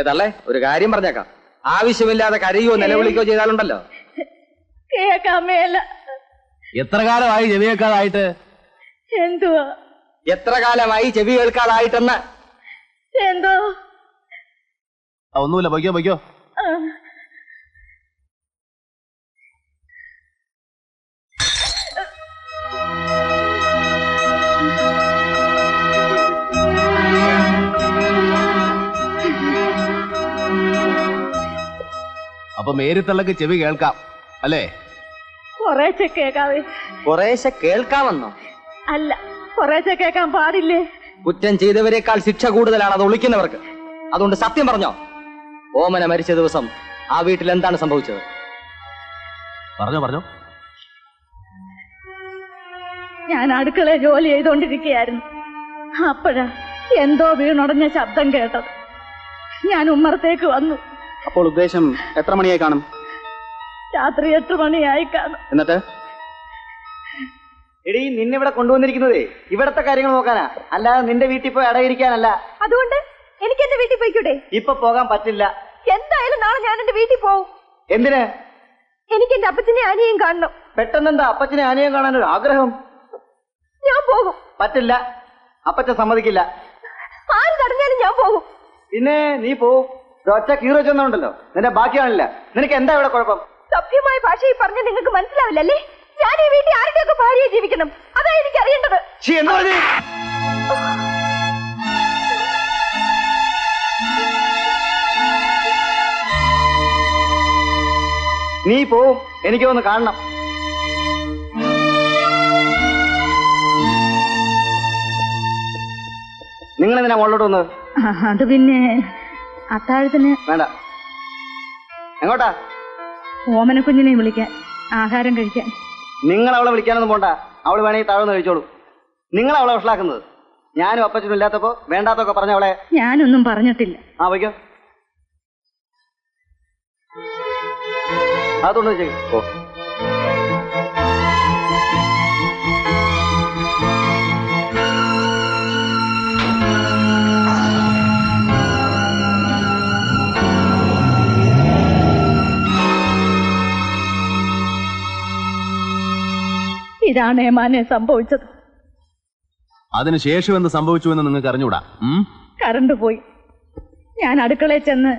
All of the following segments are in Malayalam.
തള്ളേ, ഒരു കാര്യം പറഞ്ഞേക്കാം. ആവശ്യമില്ലാതെ കരയോ നിലവിളിക്കോ ചെയ്താലുണ്ടല്ലോ. കേക്കാമേല. എത്ര കാലമായി ചെവി കേൾക്കാതായിട്ട്? എന്തുവാ എത്ര കാലമായി ചെവി കേൾക്കാതായിട്ടെന്ന്? എന്തോ ഒന്നുമില്ല, പൊയ്ക്കോ പൊയ്ക്കോ. അപ്പൊ മേരിത്തള്ളക്ക് ചെവി കേൾക്കാം അല്ലേ? കുറേശ്ശെ കേക്കാവേ. കുറേശ്ശെ കേൾക്കാമെന്നോ? അല്ല, കുറേശ്ശെ കേൾക്കാൻ പാടില്ലേ? കുറ്റം ചെയ്തവരെക്കാൾ ശിക്ഷ കൂടുതലാണ് അത് ഒളിക്കുന്നവർക്ക്. അതുകൊണ്ട് സത്യം പറഞ്ഞോ, ഓമന മരിച്ച ദിവസം ആ വീട്ടിൽ എന്താണ് സംഭവിച്ചത്? പറഞ്ഞോ പറഞ്ഞോ. ഞാൻ അടുക്കളയിൽ ജോലി ചെയ്തോണ്ടിരിക്കുകയായിരുന്നു. അപ്പോഴാ എന്തോ വീണുടഞ്ഞ ശബ്ദം കേട്ടത്. ഞാൻ ഉമ്മറത്തേക്ക് വന്നു. അപ്പോൾ ഉദ്ദേശം എത്ര മണിയായി കാണും? രാത്രി 8 മണിയായി കാണും. എന്നിട്ട് എടീ, നിന്നിവിടെ കൊണ്ടുവന്നിരിക്കുന്നതേ ഇവിടത്തെ കാര്യങ്ങൾ നോക്കാനാ, അല്ലാതെ നിന്റെ വീട്ടിൽ പോയി അടയിരിക്കാനല്ല. അതുകൊണ്ട് എനിക്ക് എന്റെ വീട്ടിൽ പോയിക്കൂടെ? ഇപ്പൊ പോകാൻ പറ്റില്ല. എന്തായാലും നാളെ ഞാൻ എന്റെ വീട്ടിൽ പോവും. എന്തിന്? എനിക്ക് എന്റെ അപ്പച്ചനെ അനിയും കാണണം. പെട്ടെന്നെന്താ അപ്പച്ചനെ അനിയം കാണാനൊരു ആഗ്രഹം? ഞാൻ പോകും. പറ്റില്ല, അപ്പച്ചൻ സമ്മതിക്കില്ല. ആര് തടഞ്ഞാലും ഞാൻ പോകും. പിന്നെ നീ പോവും. ഒറ്റ കീറോ ചെന്നുണ്ടല്ലോ, നിന്റെ ബാക്കിയാണില്ല. നിനക്ക് എന്താ ഇവിടെ കുഴപ്പം? സഭ്യമായ ഭാഷയിൽ പറഞ്ഞാൽ നിങ്ങൾക്ക് മനസ്സിലാവില്ലല്ലേ? ഞാൻ ഈ വീട്ടിൽ ആരുടെയൊക്കെ ഭാര്യയെ ജീവിക്കണം, അതാ എനിക്ക് അറിയേണ്ടത്. നീ പോവും, എനിക്കൊന്ന് കാണണം. നിങ്ങൾ എന്തിനാ മുകളിലോട്ട് വന്നത്? അത് പിന്നെ അത്താഴത്തിന്. വേണ്ട. എങ്ങോട്ടാ? ഓമന കുഞ്ഞിനെ വിളിക്കാൻ, ആഹാരം കഴിക്കാൻ. നിങ്ങൾ അവളെ വിളിക്കാനൊന്നും പോണ്ട. അവള് വേണമെങ്കിൽ താഴ്ന്ന് കഴിച്ചോളൂ. നിങ്ങൾ അവളെ വഷളാക്കുന്നത്. ഞാനും അപ്പച്ചനും ഇല്ലാത്തപ്പോ വേണ്ടാത്തൊക്കെ പറഞ്ഞ അവളെ. ഞാനൊന്നും പറഞ്ഞിട്ടില്ല. ആ വയ്ക്കോ, അതുകൊണ്ട് ചെയ്യും. ഓ, ഇതാണ് ഏമാനെ സംഭവിച്ചത്. അതിനുശേഷം എന്ത് സംഭവിച്ചു എന്ന് നിങ്ങൾക്ക് അറിഞ്ഞൂടാ? കറണ്ട് പോയി. ഞാൻ അടുക്കളയിൽ ചെന്ന്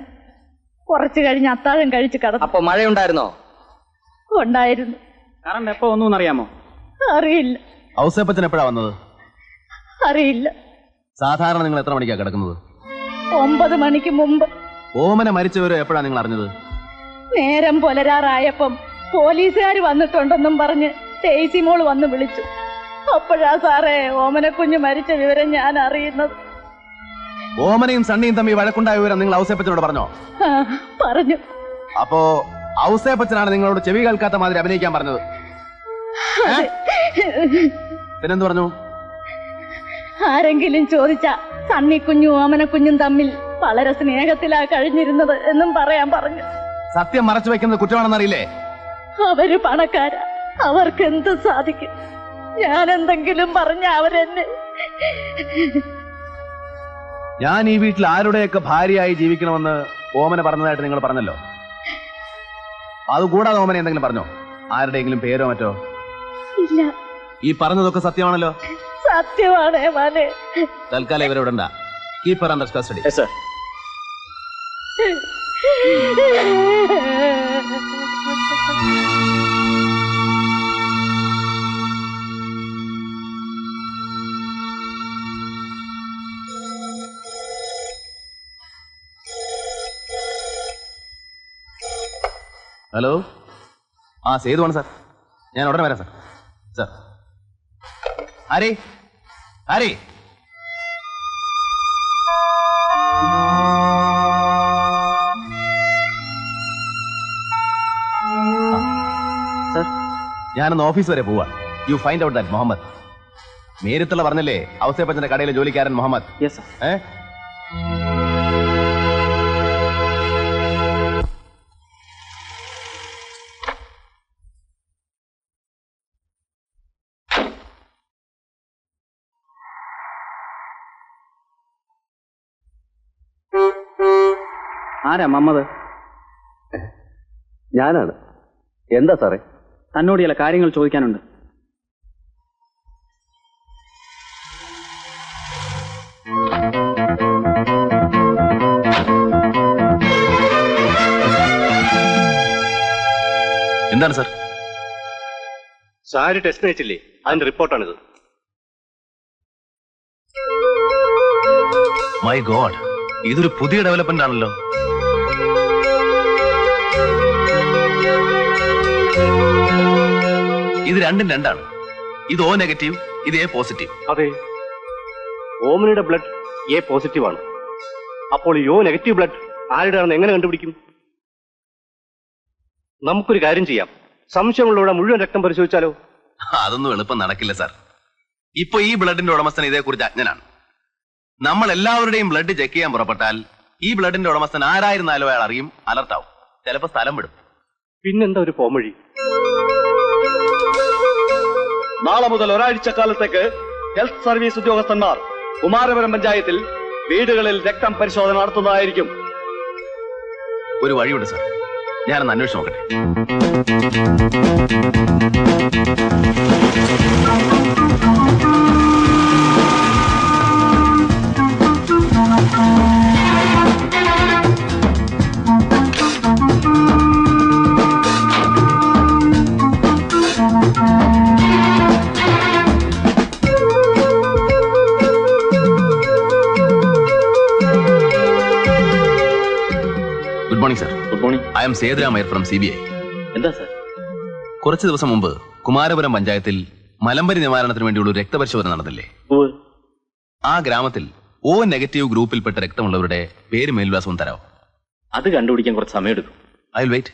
കുറച്ചു കഴിഞ്ഞ് അത്താഴം കഴിച്ച് കിടന്നു. അപ്പൊ മഴയുണ്ടായിരുന്നോ? ഉണ്ടായിരുന്നു. കറണ്ട് എപ്പോ ഒന്നും അറിയാമോ? അറിയില്ല. ഔസേപ്പച്ചൻ എപ്പോഴാ വന്നത്? അറിയില്ല. സാധാരണ നിങ്ങൾ എത്ര മണിക്കാ കിടക്കുന്നത്? 9 മണിക്ക് മുമ്പ്. ഓമന മരിച്ചവരോ എപ്പോഴാ നിങ്ങൾ അറിഞ്ഞത്? നേരം പുലരാറായപ്പം പോലീസുകാർ വന്നിട്ടുണ്ടെന്നും പറഞ്ഞ് ടേസി മോൾ വന്ന് വിളിച്ചു. അപ്പോഴാ സാറേ ഓമനക്കുഞ്ഞ് മരിച്ച വിവരം ഞാൻ അറിയുന്നത്. ഓമനയും സണ്ണിയും തമ്മിൽ വഴക്കുണ്ടായ വിവരം നിങ്ങൾ ഔസേപ്പച്ചനോട് പറഞ്ഞോ? പറഞ്ഞു. അപ്പോ ഔസേപ്പച്ചനാണ് നിങ്ങളോട് ചെവി കേൾക്കാത്ത മാതിരി അഭിനയിക്കാൻ പറഞ്ഞത്. പിന്നെന്ത് പറഞ്ഞു? ആരെങ്കിലും ചോദിച്ചാ സണ്ണിക്കുഞ്ഞും ഓമനക്കുഞ്ഞും തമ്മിൽ വളരെ സ്നേഹത്തിലാ കഴിഞ്ഞിരുന്നത് എന്നും പറയാൻ പറഞ്ഞു. സത്യം മറച്ചു വെക്കുന്നത് കുറ്റമാണെന്നറിയില്ലേ? അവര് പണക്കാരാ, അവർക്ക് എന്ത് സാധിക്കും? ഞാൻ എന്തെങ്കിലും പറഞ്ഞ അവരെന്നെ. ഞാൻ ഈ വീട്ടിൽ ആരുടെയൊക്കെ ഭാര്യയായി ജീവിക്കണമെന്ന് ഓമന പറഞ്ഞതായിട്ട് നിങ്ങൾ പറഞ്ഞല്ലോ. അതുകൂടാതെ ഓമന എന്തെങ്കിലും പറഞ്ഞോ? ആരുടെയെങ്കിലും പേരോ മറ്റോ? ഇല്ല. ഈ പറഞ്ഞതൊക്കെ സത്യമാണല്ലോ? സത്യമാണ് ഏമാനെ. തൽക്കാലം ഇവരെ വിടണ്ട. Keep her under custody. Yes sir. Hello, സേതുവാണ് സാർ. ഞാൻ ഉടനെ വരാം സാർ. സാർ, ആരേ ആരേ ഞാനൊന്ന് ഓഫീസ് വരെ പോവാ. You find out that Muhammad. നേരിട്ടുള്ള പറഞ്ഞല്ലേ ഔസേപ്പച്ചന്റെ കടയിലെ ജോലിക്കാരൻ മുഹമ്മദ്? Yes sir. ആരാ മമ്മദ്? ഞാനാണ്. എന്താ സാറേ? തന്നോട് ചില കാര്യങ്ങൾ ചോദിക്കാനുണ്ട്. എന്താണ് സാർ? സാരി ടെസ്റ്റ് അയച്ചില്ലേ, അതിന്റെ റിപ്പോർട്ടാണിത്. മൈ ഗോഡ്, ഇതൊരു പുതിയ ഡെവലപ്മെന്റ് ആണല്ലോ. ഇത് രണ്ടും രണ്ടാണ്. ഇത് O നെഗറ്റീവ്, ഇത് A പോസിറ്റീവ്. അതെ, ഓമനയുടെ ബ്ലഡ് A പോസിറ്റീവ് ആണ്. അപ്പോൾ ഈ O നെഗറ്റീവ് ബ്ലഡ് ആരുടെയാണെന്ന് എങ്ങനെ കണ്ടുപിടിക്കും? നമുക്കൊരു കാര്യം ചെയ്യാം, സംശയമുള്ളവരുടെ മുഴുവൻ രക്തം പരിശോധിച്ചാലോ? അതൊന്നും എളുപ്പം നടക്കില്ല സാർ. ഇപ്പൊ ഈ ബ്ലഡിന്റെ ഉടമസ്ഥൻ ഇതേക്കുറിച്ച് അജ്ഞനാണ്. നമ്മൾ എല്ലാവരുടെയും ബ്ലഡ് ചെക്ക് ചെയ്യാൻ പുറപ്പെട്ടാൽ ഈ ബ്ലഡിന്റെ ഉടമസ്ഥൻ ആരായിരുന്നാലും അയാൾ അറിയും, അലർട്ടാവും, ചിലപ്പോ സ്ഥലം വിടും. പിന്നെന്താ ഒരു പോംവഴി? നാളെ മുതൽ ഒരാഴ്ചക്കാലത്തേക്ക് ഹെൽത്ത് സർവീസ് ഉദ്യോഗസ്ഥന്മാർ കുമാരപുരം പഞ്ചായത്തിൽ വീടുകളിൽ രക്തം പരിശോധന നടത്തുന്നതായിരിക്കും. ഒരു വഴിയുണ്ട് സാർ, ഞാനൊന്ന് അന്വേഷിച്ച് നോക്കട്ടെ. Good morning sir. Good morning. I M Sethuram Iyer from CBI. എന്താ സാർ? കുറച്ച് ദിവസം മുമ്പ് കുമാരപുരം പഞ്ചായത്തിൽ മലമ്പനി നിവാരണത്തിന് വേണ്ടിയുള്ള ഒരു രക്തപരിശോധന നടന്നില്ലേ? ആ ഗ്രാമത്തിൽ O നെഗറ്റീവ് ഗ്രൂപ്പിൽപ്പെട്ട രക്തമുള്ളവരുടെ പേര് മേൽവിലാസവും തരാമോ? അത് കണ്ടുപിടിക്കാൻ കുറച്ച് സമയം എടുക്കും. I will wait.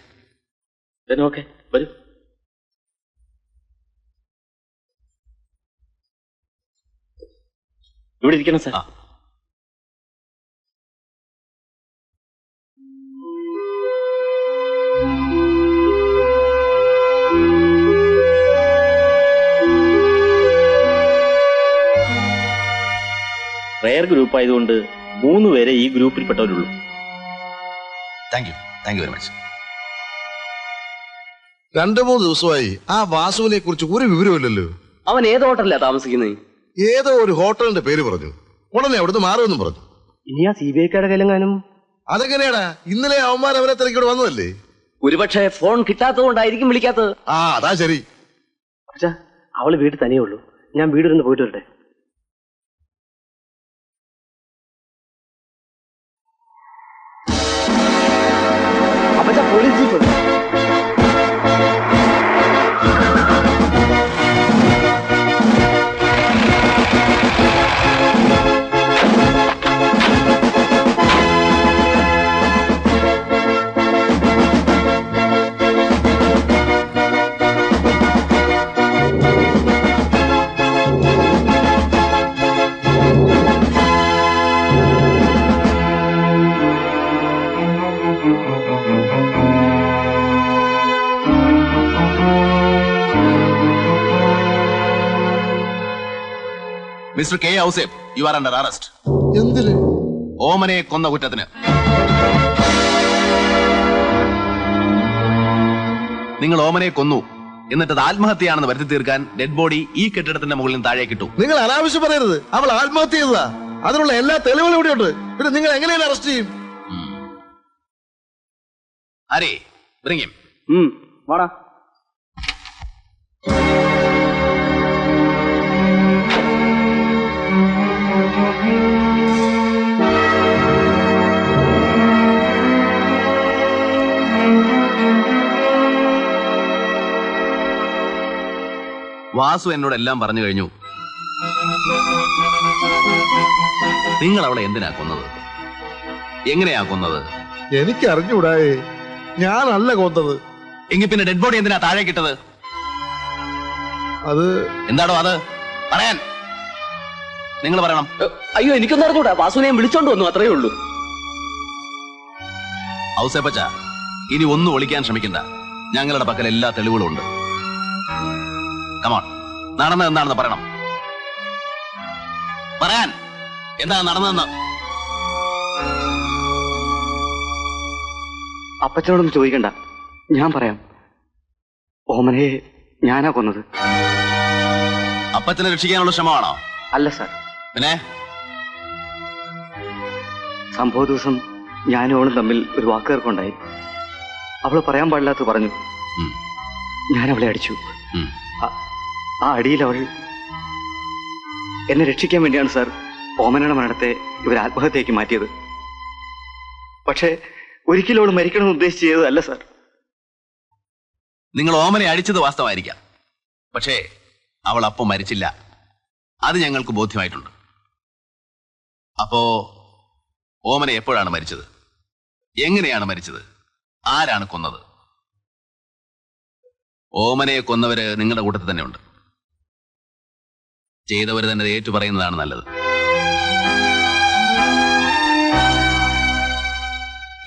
ഓക്കെ, വരൂ. ഇവിടെ ഇരിക്കണം സാർ. റെയർ ഗ്രൂപ്പ് ആയതുകൊണ്ട് 3 പേരെ ഈ ഗ്രൂപ്പിൽപ്പെട്ടവരുള്ളൂ. Thank you very much. 2-3 ദിവസമായി ആ വാസുവിനെ കുറിച്ച് ഒരു വിവരമില്ലല്ലോ. അവൻ ഏത് ഹോട്ടലിലാ താമസിക്കുന്നത്? ഏതോ ഒരു ഹോട്ടലിന്റെ പേര് പറഞ്ഞു, ഉടനെ അവിടുന്ന് മാറുമെന്നും പറഞ്ഞു. ഇനി ആ CBI-ക്കാരുടെ കയ്യിലെങ്ങാനും? അതെങ്ങനെയാടാ? ഇന്നലെ അവന്മാർ അവരെ തിരക്കിവിടെ വന്നതല്ലേ? ഒരുപക്ഷെ ഫോൺ കിട്ടാത്തത് കൊണ്ടായിരിക്കും വിളിക്കാത്തത്. ആ, അതാ ശരി. അച്ഛാ, അവള് വീട്ടിൽ തനിയേ ഉള്ളൂ. ഞാൻ വീടിരുന്ന് പോയിട്ട് വരട്ടെ. Police jeep. Mister K. Ouseph, you are under arrest. എന്തിന്? ഓമനയെ കൊന്ന കുറ്റത്തിന്. നിങ്ങൾ ഓമനയെ കൊന്നു, എന്നിട്ട് അത് ആത്മഹത്യയാണെന്ന് വരുത്തി തീർക്കാൻ ഡെഡ് ബോഡി ഈ കെട്ടിടത്തിന്റെ മുകളിൽ താഴേക്ക് ഇട്ടു. നിങ്ങൾ അനാവശ്യം പറയരുത്. അവൾ ആത്മഹത്യ ചെയ്തതാ. അതിനുള്ള എല്ലാ തെളിവുകളും ഇവിടെയുണ്ട്. പിന്നെ നിങ്ങൾ എങ്ങനെയാണ് അറസ്റ്റ് ചെയ്യും? ആരേ bring him. വാടാ. വാസു എന്നോട് എല്ലാം പറഞ്ഞു കഴിഞ്ഞു. നിങ്ങൾ അവളെ എന്തിനാ കൊന്നത്? എങ്ങനെയാ കൊന്നത്? എനിക്ക് അറിഞ്ഞൂടായേ. ഞാനല്ല കൊന്നത്. എങ്കിൽ പിന്നെ ഡെഡ് ബോഡി എന്തിനാ താഴേക്കിട്ടത്? അത് എന്താണോ അത് പറയാൻ? നിങ്ങൾ പറയണം. അയ്യോ, എനിക്കൊന്നും അറിഞ്ഞൂടാ. വാസുവിനെ വിളിച്ചോണ്ട് വന്നു, അത്രയേ ഉള്ളൂ. ഔസേപ്പച്ച, ഇനി ഒന്നും ഒളിക്കാൻ ശ്രമിക്കണ്ട. ഞങ്ങളുടെ പക്കൽ എല്ലാ തെളിവുകളും ഉണ്ട്. കമോൺ, നടന്നത് എന്താണെന്ന് പറയണം. പറയാൻ എന്താണ് നടന്നതെന്ന്. അപ്പച്ചനോടൊന്നും ചോദിക്കണ്ട, ഞാൻ പറയാം. ഓമനയെ ഞാനാ കൊന്നത്. അപ്പച്ചനെ രക്ഷിക്കാനുള്ള ശ്രമമാണോ? അല്ല സാർ. പിന്നെ സംഭവ ദിവസം ഞാനും അവളും തമ്മിൽ ഒരു വാക്കുകേർക്കുണ്ടായി. അവള് പറയാൻ പാടില്ലാത്ത പറഞ്ഞു. ഞാൻ അവളെ അടിച്ചു. ആ അടിയിൽ അവൾ എന്നെ രക്ഷിക്കാൻ വേണ്ടിയാണ് സാർ ഓമനയുടെ മരണത്തെ ഇവർ ആത്മഹത്യയ്ക്ക് മാറ്റിയത്. പക്ഷേ ഒരിക്കലും അവൾ മരിക്കണമെന്ന് ഉദ്ദേശിച്ച് ചെയ്തതല്ല സാർ. നിങ്ങൾ ഓമനെ അടിച്ചത് വാസ്തവമായിരിക്കാം, പക്ഷേ അവൾ അപ്പം മരിച്ചില്ല. അത് ഞങ്ങൾക്ക് ബോധ്യമായിട്ടുണ്ട്. അപ്പോ ഓമന എപ്പോഴാണ് മരിച്ചത്? എങ്ങനെയാണ് മരിച്ചത്? ആരാണ് കൊന്നത്? ഓമനയെ കൊന്നവര് നിങ്ങളുടെ കൂട്ടത്തിൽ തന്നെ ഉണ്ട്. ചെയ്തവര് തന്നെ ഏറ്റു പറയുന്നതാണ് നല്ലത്.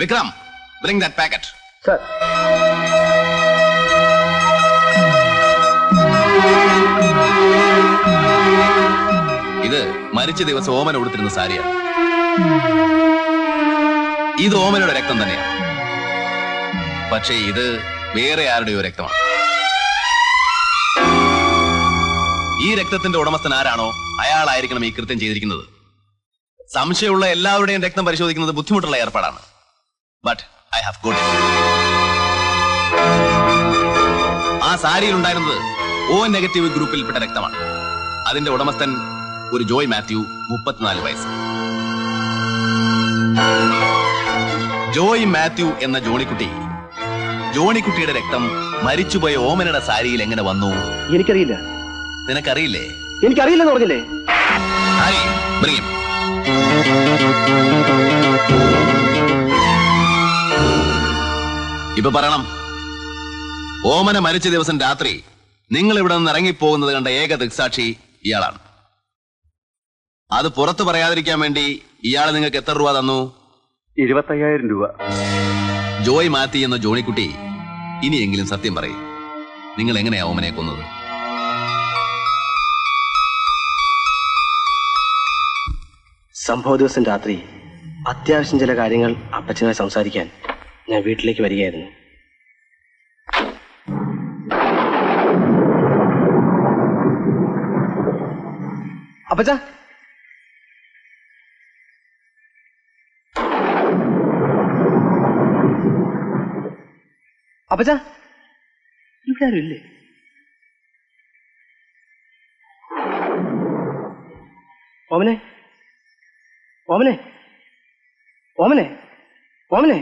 Vikram, bring that packet. Sir. ഇത് മരിച്ച ദിവസം ഓമന ഉടുത്തിരുന്ന സാരിയാണ്. ഇത് ഓമനയുടെ രക്തം തന്നെയാണ്. പക്ഷേ ഇത് വേറെ ആരുടെയോ രക്തമാണ്. ഈ രക്തത്തിന്റെ ഉടമസ്ഥൻ ആരാണോ അയാളായിരിക്കണം ഈ കൃത്യം ചെയ്തിരിക്കുന്നത്. സംശയമുള്ള എല്ലാവരുടെയും രക്തം പരിശോധിക്കുന്നത് ബുദ്ധിമുട്ടുള്ള ഏർപ്പാടാണ്. But I have got it. ആ സാരിയിൽ ഉണ്ടായിരുന്നത് O നെഗറ്റീവ് ഗ്രൂപ്പിൽപ്പെട്ട രക്തമാണ്. അതിന്റെ ഉടമസ്ഥൻ ഒരു ജോയ് മാത്യു, 34 വയസ്സ്. ജോയ് മാത്യു എന്ന ജോണിക്കുട്ടിയുടെ രക്തം മരിച്ചുപോയ ഓമനയുടെ സാരിയിൽ എങ്ങനെ വന്നു? എനിക്കറിയില്ല. നിനക്കറിയില്ലേ? എനിക്കറിയില്ലെന്ന് പറഞ്ഞില്ലേ? ഇപ്പൊ പറയണം. ഓമന മരിച്ച ദിവസം രാത്രി നിങ്ങൾ ഇവിടെ നിന്ന് ഇറങ്ങിപ്പോകുന്നത് കണ്ട ഏക ദൃക്സാക്ഷി ഇയാളാണ്. അത് പുറത്തു പറയാതിരിക്കാൻ വേണ്ടി ഇയാൾ നിങ്ങൾക്ക് എത്ര രൂപ തന്നു? 25,000 രൂപ. ജോയ് മാത്യു എന്ന ജോണിക്കുട്ടി ഇനിയെങ്കിലും സത്യം പറയും. നിങ്ങൾ എങ്ങനെയാ ഓമനയെ കൊന്നത്? സംഭവ ദിവസം രാത്രി അത്യാവശ്യം ചില കാര്യങ്ങൾ അപ്പച്ചനുമായി സംസാരിക്കാൻ ഞാൻ വീട്ടിലേക്ക് വരികയായിരുന്നു. അപ്പച്ച, അപ്പച്ച, ഇവിടെ ആരുമില്ലേ? ഓമനെ, ഓമനെ, ഓമനെ, ഓമനെ.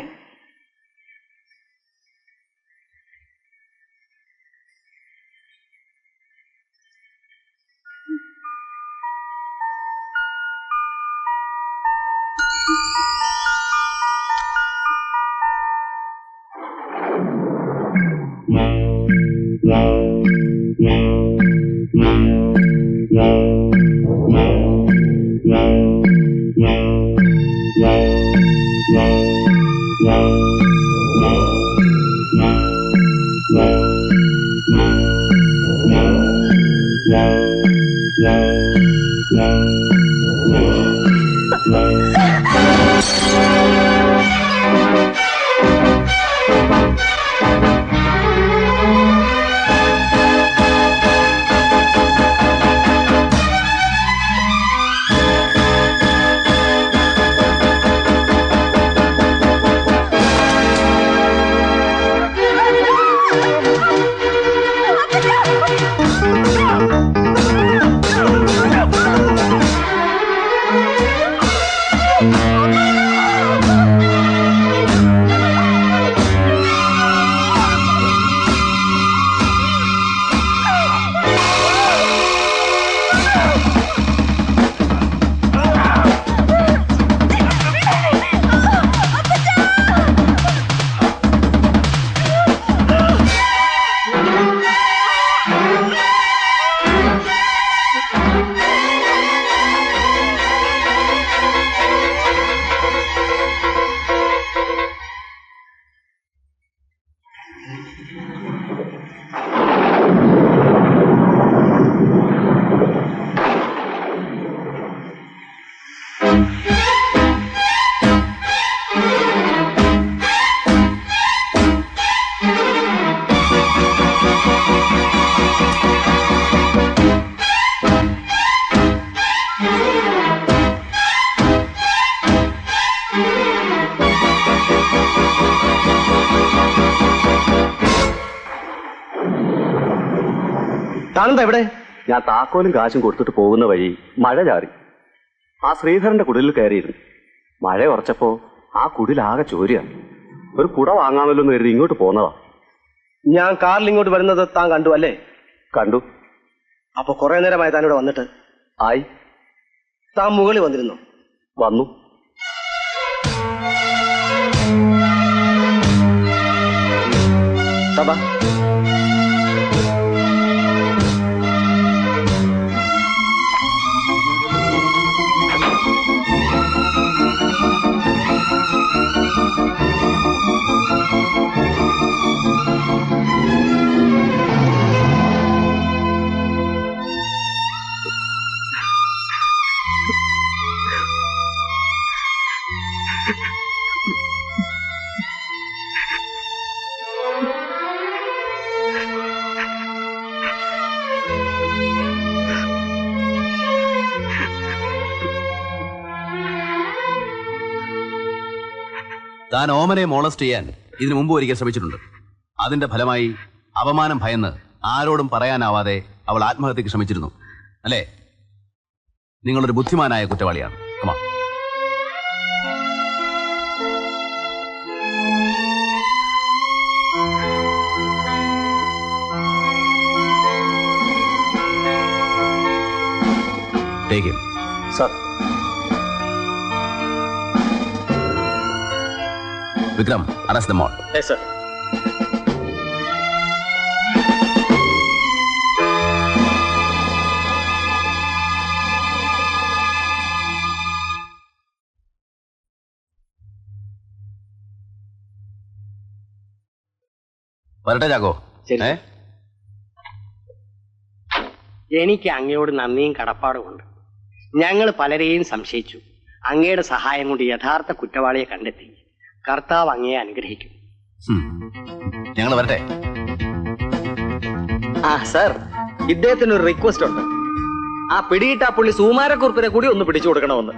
കാണുന്നത് എവിടെ? ഞാൻ താക്കോലും കാശും കൊടുത്തിട്ട് പോകുന്ന വഴി മഴ ചാറി. ആ ശ്രീധരന്റെ കുടിലിൽ കയറിയിരുന്നു. മഴ ഉറച്ചപ്പോ ആ കുടിലാകെ ചോരിയാണ്. ഒരു കുട വാങ്ങാമല്ലോ എന്ന് കരുതി ഇങ്ങോട്ട് പോന്നതാ. ഞാൻ കാറിൽ ഇങ്ങോട്ട് വരുന്നത് താൻ കണ്ടു അല്ലേ? കണ്ടു. അപ്പൊ കുറെ നേരമായി താൻ ഇവിടെ വന്നിട്ട്? ആയി. താൻ മുകളിൽ വന്നിരുന്നു? വന്നു. സഭ താൻ ഓമനെ മോളസ്റ്റ് ചെയ്യാൻ ഇതിനു മുമ്പ് ഒരിക്കൽ ശ്രമിച്ചിട്ടുണ്ട്. അതിന്റെ ഫലമായി അപമാനം ഭയന്ന് ആരോടും പറയാനാവാതെ അവൾ ആത്മഹത്യക്ക് ശ്രമിച്ചിരുന്നു അല്ലേ? നിങ്ങളൊരു ബുദ്ധിമാനായ കുറ്റവാളിയാണ്. കമാ. Take him. Sir. Vikram, arrest them all. Yes, sir. വരട്ടെ ചാക്കോ. ശരി. എനിക്ക് അങ്ങയോട് നന്ദിയും കടപ്പാടുമുണ്ട്. ഞങ്ങൾ പലരെയും സംശയിച്ചു. അങ്ങയുടെ സഹായം കൊണ്ട് യഥാർത്ഥ കുറ്റവാളിയെ കണ്ടെത്തി. കർത്താവ് അങ്ങയെ അനുഗ്രഹിക്കും. ഞങ്ങൾ വരട്ടെ. ആ സർ, ഇദ്ദേഹത്തിന് ഒരു റിക്വസ്റ്റ് ഉണ്ട്. ആ പിടിയിട്ട പുള്ളി സുകുമാരക്കുറുപ്പിനെ കൂടി ഒന്ന് പിടിച്ചു കൊടുക്കണമെന്ന്.